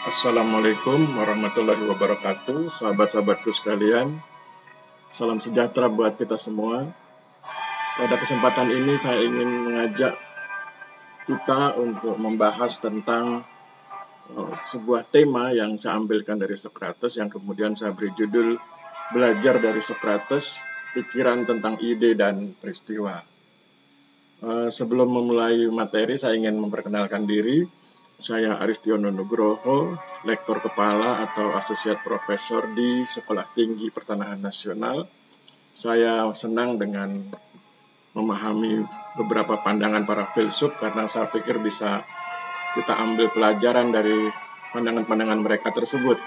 Assalamualaikum warahmatullahi wabarakatuh, sahabat-sahabatku sekalian. Salam sejahtera buat kita semua. Pada kesempatan ini saya ingin mengajak kita untuk membahas tentang sebuah tema yang saya ambilkan dari Socrates, yang kemudian saya beri judul Belajar dari Socrates, Pikiran tentang Ide dan Peristiwa. Sebelum memulai materi, saya ingin memperkenalkan diri. Saya Aristiono Nugroho, lektor kepala atau asosiat profesor di Sekolah Tinggi Pertanahan Nasional. Saya senang dengan memahami beberapa pandangan para filsuf karena saya pikir bisa kita ambil pelajaran dari pandangan-pandangan mereka tersebut.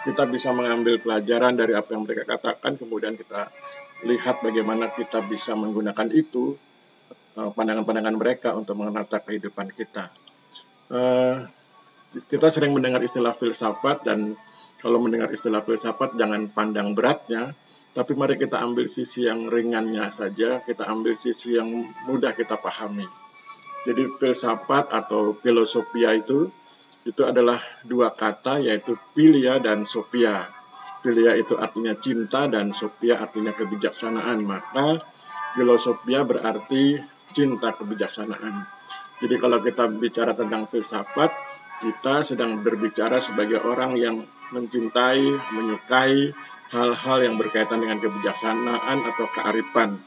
Kita bisa mengambil pelajaran dari apa yang mereka katakan, kemudian kita lihat bagaimana kita bisa menggunakan itu, pandangan-pandangan mereka untuk menata kehidupan kita. Kita sering mendengar istilah filsafat, dan kalau mendengar istilah filsafat jangan pandang beratnya, tapi mari kita ambil sisi yang ringannya saja, kita ambil sisi yang mudah kita pahami. Jadi filsafat atau filosofia itu adalah dua kata, yaitu philia dan sophia. Philia itu artinya cinta dan sophia artinya kebijaksanaan. Maka filosofia berarti cinta kebijaksanaan. Jadi kalau kita bicara tentang filsafat, kita sedang berbicara sebagai orang yang mencintai, menyukai hal-hal yang berkaitan dengan kebijaksanaan atau kearifan.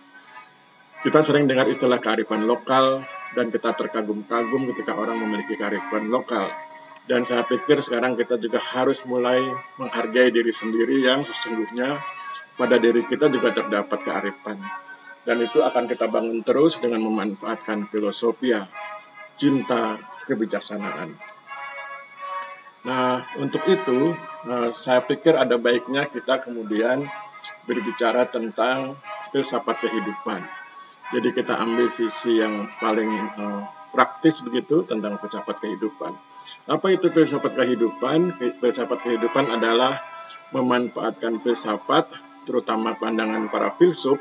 Kita sering dengar istilah kearifan lokal, dan kita terkagum-kagum ketika orang memiliki kearifan lokal. Dan saya pikir sekarang kita juga harus mulai menghargai diri sendiri yang sesungguhnya pada diri kita juga terdapat kearifan. Dan itu akan kita bangun terus dengan memanfaatkan filosofia, cinta kebijaksanaan. Nah, untuk itu saya pikir ada baiknya kita kemudian berbicara tentang filsafat kehidupan. Jadi kita ambil sisi yang paling praktis begitu tentang filsafat kehidupan. Apa itu filsafat kehidupan? Filsafat kehidupan adalah memanfaatkan filsafat, terutama pandangan para filsuf,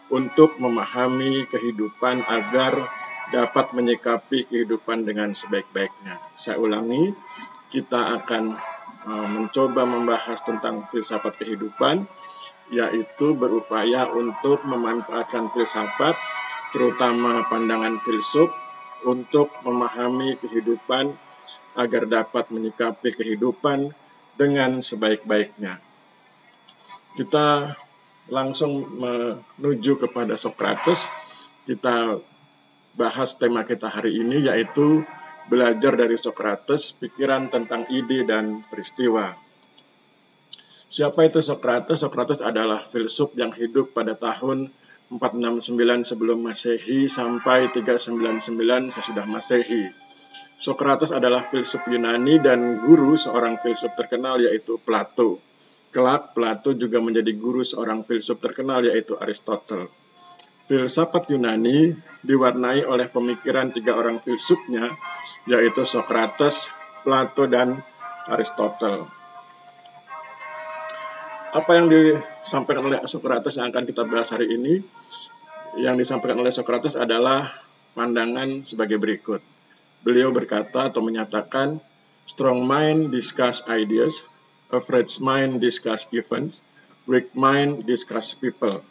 untuk memahami kehidupan agar dapat menyikapi kehidupan dengan sebaik-baiknya. Saya ulangi, kita akan mencoba membahas tentang filsafat kehidupan, yaitu berupaya untuk memanfaatkan filsafat, terutama pandangan filsuf, untuk memahami kehidupan agar dapat menyikapi kehidupan dengan sebaik-baiknya. Kita langsung menuju kepada Socrates. Kita bahas tema kita hari ini, yaitu belajar dari Socrates, pikiran tentang ide dan peristiwa. Siapa itu Socrates? Socrates adalah filsuf yang hidup pada tahun 469 sebelum Masehi sampai 399 sesudah Masehi. Socrates adalah filsuf Yunani dan guru seorang filsuf terkenal, yaitu Plato. Kelak, Plato juga menjadi guru seorang filsuf terkenal, yaitu Aristotle. Filsafat Yunani diwarnai oleh pemikiran tiga orang filsufnya, yaitu Socrates, Plato, dan Aristotle. Apa yang disampaikan oleh Socrates yang akan kita bahas hari ini? Yang disampaikan oleh Socrates adalah pandangan sebagai berikut. Beliau berkata atau menyatakan, strong mind discuss ideas, average mind discuss events, weak mind discuss people.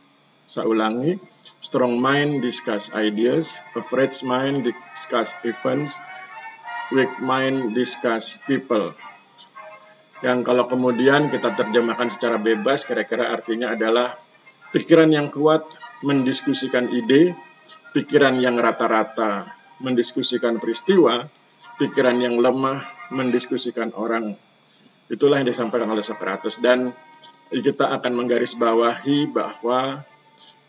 Saya ulangi, strong mind discuss ideas, average mind discuss events, weak mind discuss people. Yang kalau kemudian kita terjemahkan secara bebas, kira-kira artinya adalah pikiran yang kuat mendiskusikan ide, pikiran yang rata-rata mendiskusikan peristiwa, pikiran yang lemah mendiskusikan orang. Itulah yang disampaikan oleh Socrates, dan kita akan menggarisbawahi bahwa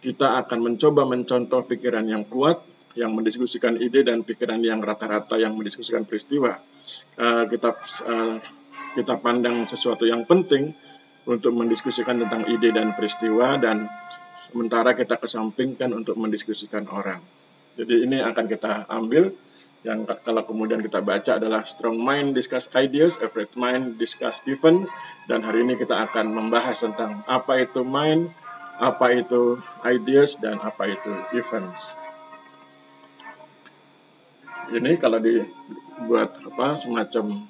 kita akan mencoba mencontoh pikiran yang kuat yang mendiskusikan ide dan pikiran yang rata-rata yang mendiskusikan peristiwa. Kita pandang sesuatu yang penting untuk mendiskusikan tentang ide dan peristiwa, dan sementara kita kesampingkan untuk mendiskusikan orang. Jadi ini akan kita ambil, yang kalau kemudian kita baca adalah strong mind discuss ideas, average mind discuss event, dan hari ini kita akan membahas tentang apa itu mind, apa itu ideas, dan apa itu events. Ini kalau dibuat semacam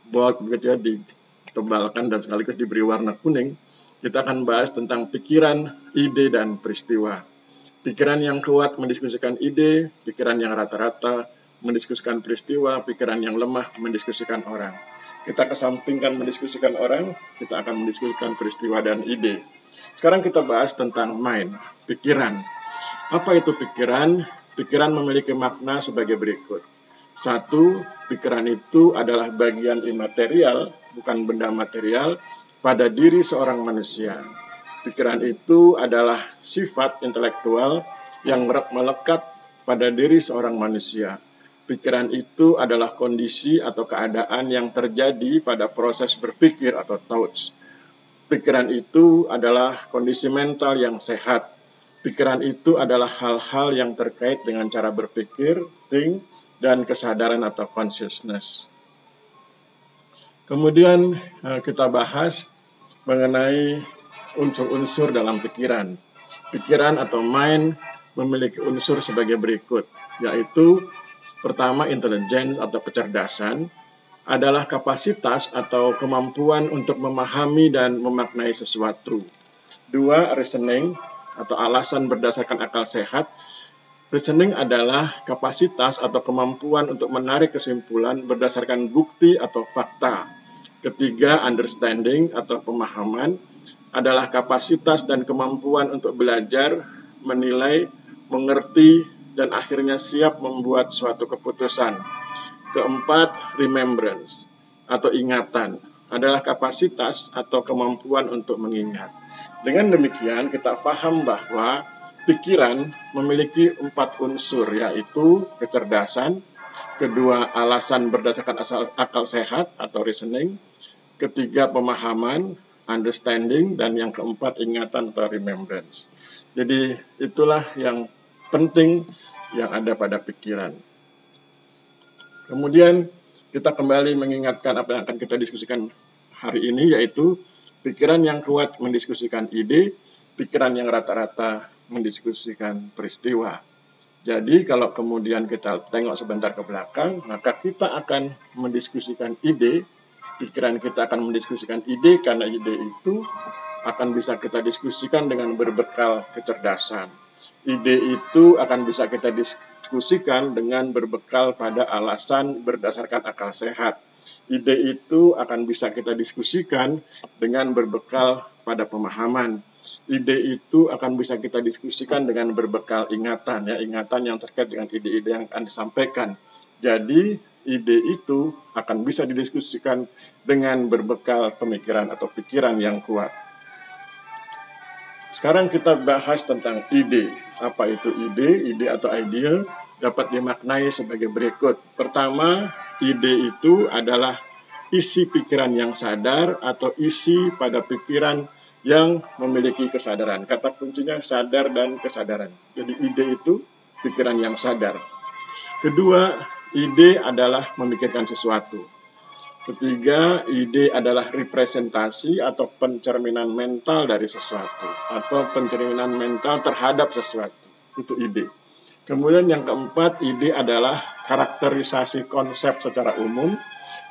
bold begitu ya, ditebalkan dan sekaligus diberi warna kuning. Kita akan bahas tentang pikiran, ide, dan peristiwa. Pikiran yang kuat mendiskusikan ide, pikiran yang rata-rata mendiskusikan peristiwa, pikiran yang lemah mendiskusikan orang. Kita kesampingkan mendiskusikan orang, kita akan mendiskusikan peristiwa dan ide. Sekarang kita bahas tentang mind, pikiran. Apa itu pikiran? Pikiran memiliki makna sebagai berikut. 1. Pikiran itu adalah bagian imaterial, bukan benda material, pada diri seorang manusia. Pikiran itu adalah sifat intelektual yang melekat pada diri seorang manusia. Pikiran itu adalah kondisi atau keadaan yang terjadi pada proses berpikir atau thoughts. Pikiran itu adalah kondisi mental yang sehat. Pikiran itu adalah hal-hal yang terkait dengan cara berpikir, think, dan kesadaran atau consciousness. Kemudian kita bahas mengenai unsur-unsur dalam pikiran. Pikiran atau mind memiliki unsur sebagai berikut, yaitu pertama, intelligence atau kecerdasan adalah kapasitas atau kemampuan untuk memahami dan memaknai sesuatu. 2, reasoning atau alasan berdasarkan akal sehat. Reasoning adalah kapasitas atau kemampuan untuk menarik kesimpulan berdasarkan bukti atau fakta. Ketiga, understanding atau pemahaman adalah kapasitas dan kemampuan untuk belajar, menilai, mengerti, dan akhirnya siap membuat suatu keputusan. Keempat, remembrance atau ingatan adalah kapasitas atau kemampuan untuk mengingat. Dengan demikian, kita paham bahwa pikiran memiliki 4 unsur, yaitu kecerdasan, kedua, alasan berdasarkan akal sehat atau reasoning, ketiga, pemahaman, understanding, dan yang keempat, ingatan atau remembrance. Jadi itulah yang penting yang ada pada pikiran. Kemudian kita kembali mengingatkan apa yang akan kita diskusikan hari ini, yaitu pikiran yang kuat mendiskusikan ide, pikiran yang rata-rata mendiskusikan peristiwa. Jadi kalau kemudian kita tengok sebentar ke belakang, maka kita akan mendiskusikan ide, pikiran kita akan mendiskusikan ide, karena ide itu akan bisa kita diskusikan dengan berbekal kecerdasan. Ide itu akan bisa kita diskusikan dengan berbekal pada alasan berdasarkan akal sehat. Ide itu akan bisa kita diskusikan dengan berbekal pada pemahaman. Ide itu akan bisa kita diskusikan dengan berbekal ingatan, ingatan yang terkait dengan ide-ide yang akan disampaikan. Jadi ide itu akan bisa didiskusikan dengan berbekal pemikiran atau pikiran yang kuat. Sekarang kita bahas tentang ide. Apa itu ide? Ide atau idea dapat dimaknai sebagai berikut. Pertama, ide itu adalah isi pikiran yang sadar atau isi pada pikiran yang memiliki kesadaran. Kata kuncinya sadar dan kesadaran. Jadi ide itu pikiran yang sadar. Kedua, ide adalah memikirkan sesuatu. Ketiga, ide adalah representasi atau pencerminan mental dari sesuatu atau pencerminan mental terhadap sesuatu. Itu ide. Kemudian yang keempat, ide adalah karakterisasi konsep secara umum.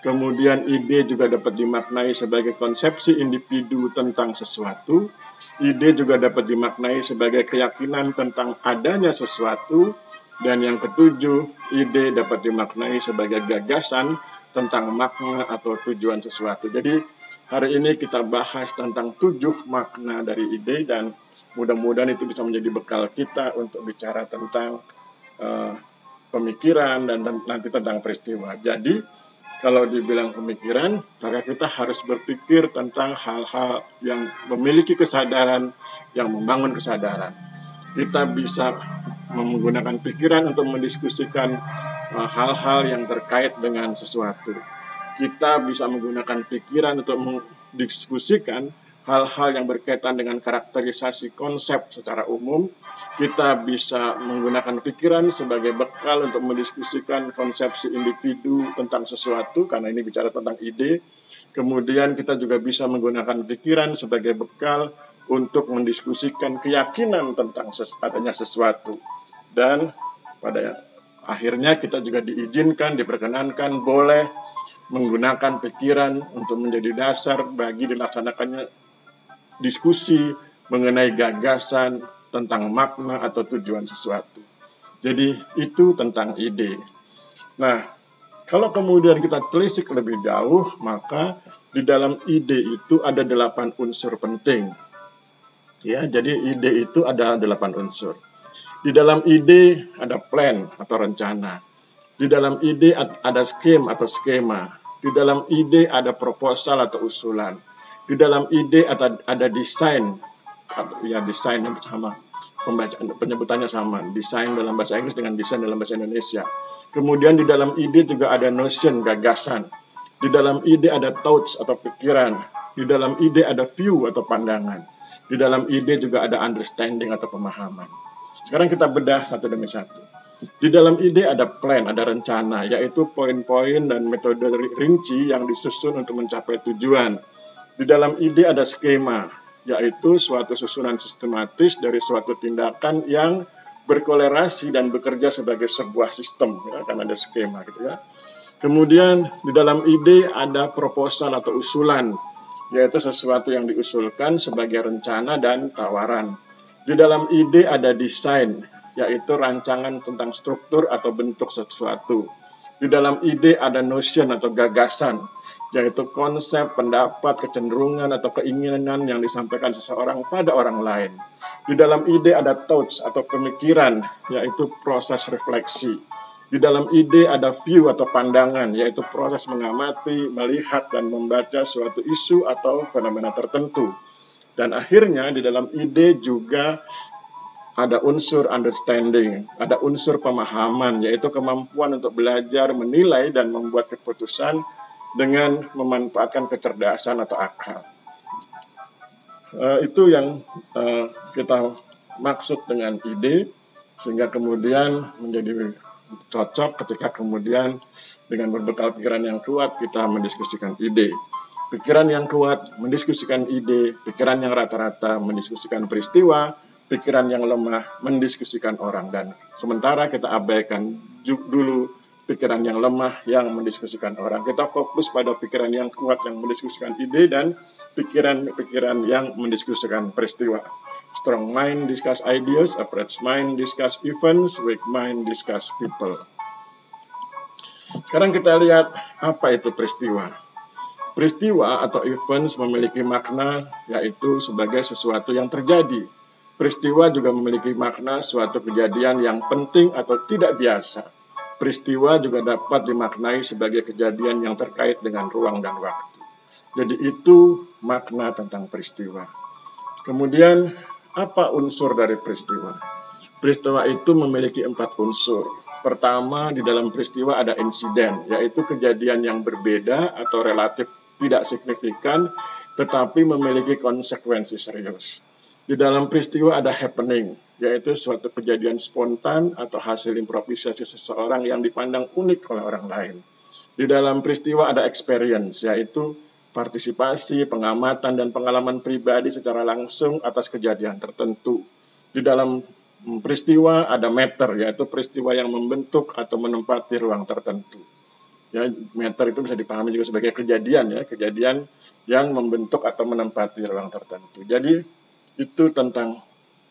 Kemudian ide juga dapat dimaknai sebagai konsepsi individu tentang sesuatu. Ide juga dapat dimaknai sebagai keyakinan tentang adanya sesuatu. Dan yang ketujuh, ide dapat dimaknai sebagai gagasan tentang makna atau tujuan sesuatu. Jadi hari ini kita bahas tentang 7 makna dari ide, dan mudah-mudahan itu bisa menjadi bekal kita untuk bicara tentang pemikiran dan nanti tentang peristiwa. Jadi kalau dibilang pemikiran, maka kita harus berpikir tentang hal-hal yang memiliki kesadaran, yang membangun kesadaran. Kita bisa menggunakan pikiran untuk mendiskusikan hal-hal yang terkait dengan sesuatu. Kita bisa menggunakan pikiran untuk mendiskusikan hal-hal yang berkaitan dengan karakterisasi konsep secara umum. Kita bisa menggunakan pikiran sebagai bekal untuk mendiskusikan konsepsi individu tentang sesuatu, karena ini bicara tentang ide. Kemudian kita juga bisa menggunakan pikiran sebagai bekal untuk mendiskusikan keyakinan tentang adanya sesuatu. Dan pada akhirnya kita juga diizinkan, diperkenankan, boleh menggunakan pikiran untuk menjadi dasar bagi dilaksanakannya diskusi mengenai gagasan tentang makna atau tujuan sesuatu. Jadi itu tentang ide. Nah, kalau kemudian kita telisik lebih jauh, maka di dalam ide itu ada 8 unsur penting. Ya, jadi ide itu ada 8 unsur. Di dalam ide ada plan atau rencana. Di dalam ide ada scheme atau skema. Di dalam ide ada proposal atau usulan. Di dalam ide ada desain. Ya, desain sama. Penyebutannya sama. Desain dalam bahasa Inggris dengan desain dalam bahasa Indonesia. Kemudian di dalam ide juga ada notion, gagasan. Di dalam ide ada thoughts atau pikiran. Di dalam ide ada view atau pandangan. Di dalam ide juga ada understanding atau pemahaman. Sekarang kita bedah satu demi satu. Di dalam ide ada plan, ada rencana, yaitu poin-poin dan metode rinci yang disusun untuk mencapai tujuan. Di dalam ide ada skema, yaitu suatu susunan sistematis dari suatu tindakan yang berkolerasi dan bekerja sebagai sebuah sistem, ya, kan ada skema gitu ya. Kemudian di dalam ide ada proposal atau usulan, yaitu sesuatu yang diusulkan sebagai rencana dan tawaran. Di dalam ide ada desain, yaitu rancangan tentang struktur atau bentuk sesuatu. Di dalam ide ada notion atau gagasan, yaitu konsep, pendapat, kecenderungan atau keinginan yang disampaikan seseorang pada orang lain. Di dalam ide ada thoughts atau pemikiran, yaitu proses refleksi. Di dalam ide ada view atau pandangan, yaitu proses mengamati, melihat, dan membaca suatu isu atau fenomena tertentu. Dan akhirnya di dalam ide juga ada unsur understanding, ada unsur pemahaman, yaitu kemampuan untuk belajar, menilai, dan membuat keputusan dengan memanfaatkan kecerdasan atau akal. Itu yang kita maksud dengan ide, sehingga kemudian menjadi cocok ketika kemudian dengan berbekal pikiran yang kuat kita mendiskusikan ide. Pikiran yang kuat mendiskusikan ide, pikiran yang rata-rata mendiskusikan peristiwa, pikiran yang lemah mendiskusikan orang. Dan sementara kita abaikan dulu pikiran yang lemah yang mendiskusikan orang. Kita fokus pada pikiran yang kuat yang mendiskusikan ide dan pikiran-pikiran yang mendiskusikan peristiwa. Strong mind discuss ideas, average mind discuss events, weak mind discuss people. Sekarang kita lihat apa itu peristiwa. Peristiwa atau events memiliki makna, yaitu sebagai sesuatu yang terjadi. Peristiwa juga memiliki makna suatu kejadian yang penting atau tidak biasa. Peristiwa juga dapat dimaknai sebagai kejadian yang terkait dengan ruang dan waktu. Jadi itu makna tentang peristiwa. Kemudian apa unsur dari peristiwa? Peristiwa itu memiliki 4 unsur. Pertama, di dalam peristiwa ada insiden, yaitu kejadian yang berbeda atau relatif tidak signifikan, tetapi memiliki konsekuensi serius. Di dalam peristiwa ada happening, yaitu suatu kejadian spontan atau hasil improvisasi seseorang yang dipandang unik oleh orang lain. Di dalam peristiwa ada experience, yaitu partisipasi, pengamatan, dan pengalaman pribadi secara langsung atas kejadian tertentu. Di dalam peristiwa ada matter, yaitu peristiwa yang membentuk atau menempati ruang tertentu. Ya, matter itu bisa dipahami juga sebagai kejadian, ya, kejadian yang membentuk atau menempati ruang tertentu. Jadi itu tentang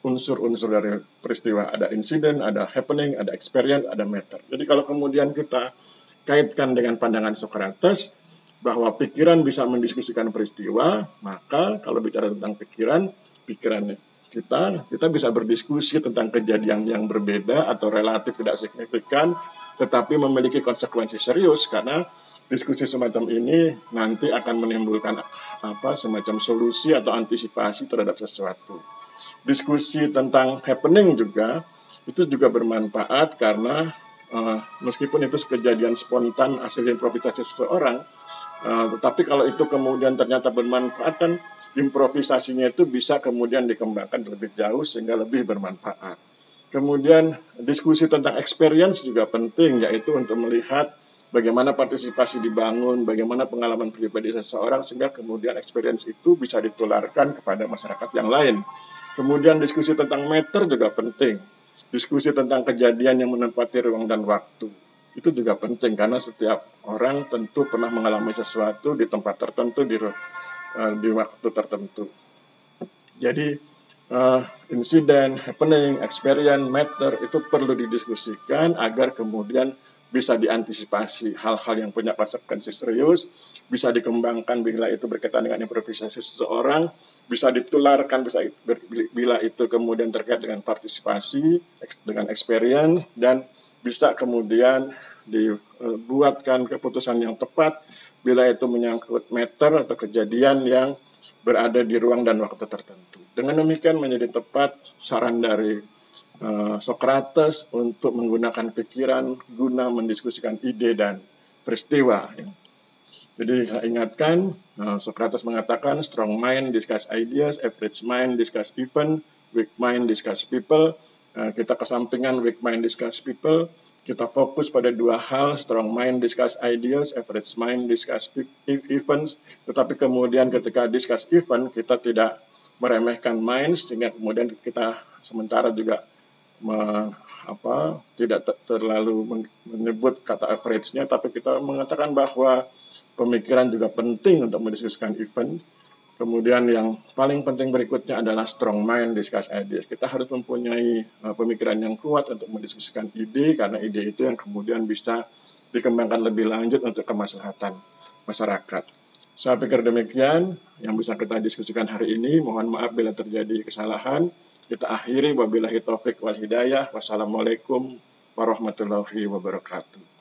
unsur-unsur dari peristiwa. Ada insiden, ada happening, ada experience, ada matter. Jadi kalau kemudian kita kaitkan dengan pandangan Socrates bahwa pikiran bisa mendiskusikan peristiwa, maka kalau bicara tentang pikiran kita bisa berdiskusi tentang kejadian yang berbeda atau relatif tidak signifikan, tetapi memiliki konsekuensi serius, karena diskusi semacam ini nanti akan menimbulkan semacam solusi atau antisipasi terhadap sesuatu. Diskusi tentang happening itu juga bermanfaat karena meskipun itu kejadian spontan hasil improvisasi seseorang, tetapi kalau itu kemudian ternyata bermanfaat, kan improvisasinya itu bisa kemudian dikembangkan lebih jauh sehingga lebih bermanfaat. Kemudian diskusi tentang experience juga penting, yaitu untuk melihat bagaimana partisipasi dibangun, bagaimana pengalaman pribadi seseorang, sehingga kemudian experience itu bisa ditularkan kepada masyarakat yang lain. Kemudian diskusi tentang matter juga penting. Diskusi tentang kejadian yang menempati ruang dan waktu. itu juga penting karena setiap orang tentu pernah mengalami sesuatu di tempat tertentu di waktu tertentu. Jadi insiden, happening, experience, matter itu perlu didiskusikan agar kemudian bisa diantisipasi hal-hal yang punya konsekuensi serius, bisa dikembangkan bila itu berkaitan dengan improvisasi seseorang, bisa ditularkan bila itu kemudian terkait dengan partisipasi, dengan experience, dan bisa kemudian dibuatkan keputusan yang tepat bila itu menyangkut matter atau kejadian yang berada di ruang dan waktu tertentu. Dengan demikian menjadi tepat saran dari Socrates untuk menggunakan pikiran guna mendiskusikan ide dan peristiwa. Jadi saya ingatkan, Socrates mengatakan strong mind discuss ideas, average mind discuss event, weak mind discuss people. Kita kesampingan weak mind discuss people, kita fokus pada dua hal, strong mind discuss ideas, average mind discuss events. Tetapi kemudian ketika discuss event, kita tidak meremehkan minds, sehingga kemudian kita sementara juga tidak terlalu menyebut kata average-nya, tapi kita mengatakan bahwa pemikiran juga penting untuk mendiskusikan event. Kemudian yang paling penting berikutnya adalah strong mind discuss ideas. Kita harus mempunyai pemikiran yang kuat untuk mendiskusikan ide, karena ide itu yang kemudian bisa dikembangkan lebih lanjut untuk kemaslahatan masyarakat. Saya pikir demikian yang bisa kita diskusikan hari ini. Mohon maaf bila terjadi kesalahan. Kita akhiri wabillahi taufik wal hidayah. Wassalamualaikum warahmatullahi wabarakatuh.